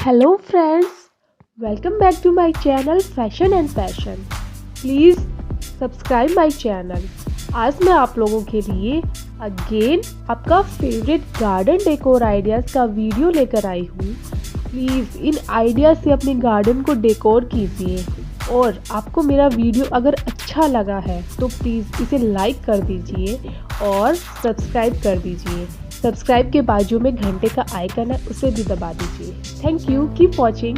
Hello friends, welcome back to my channel Fashion and Passion. Please subscribe my channel. आज मैं आप लोगों के लिए अगेन आपका फेवरेट गार्डन डेकोर आइडियाज़ का वीडियो लेकर आई हूँ। प्लीज़ इन आइडियाज़ से अपने गार्डन को डेकोर कीजिए और आपको मेरा वीडियो अगर अच्छा लगा है तो प्लीज़ इसे लाइक कर दीजिए और सब्सक्राइब कर दीजिए। सब्सक्राइब के बाजू में घंटे का आइकन है, उसे भी दबा दीजिए। Thank you, keep watching.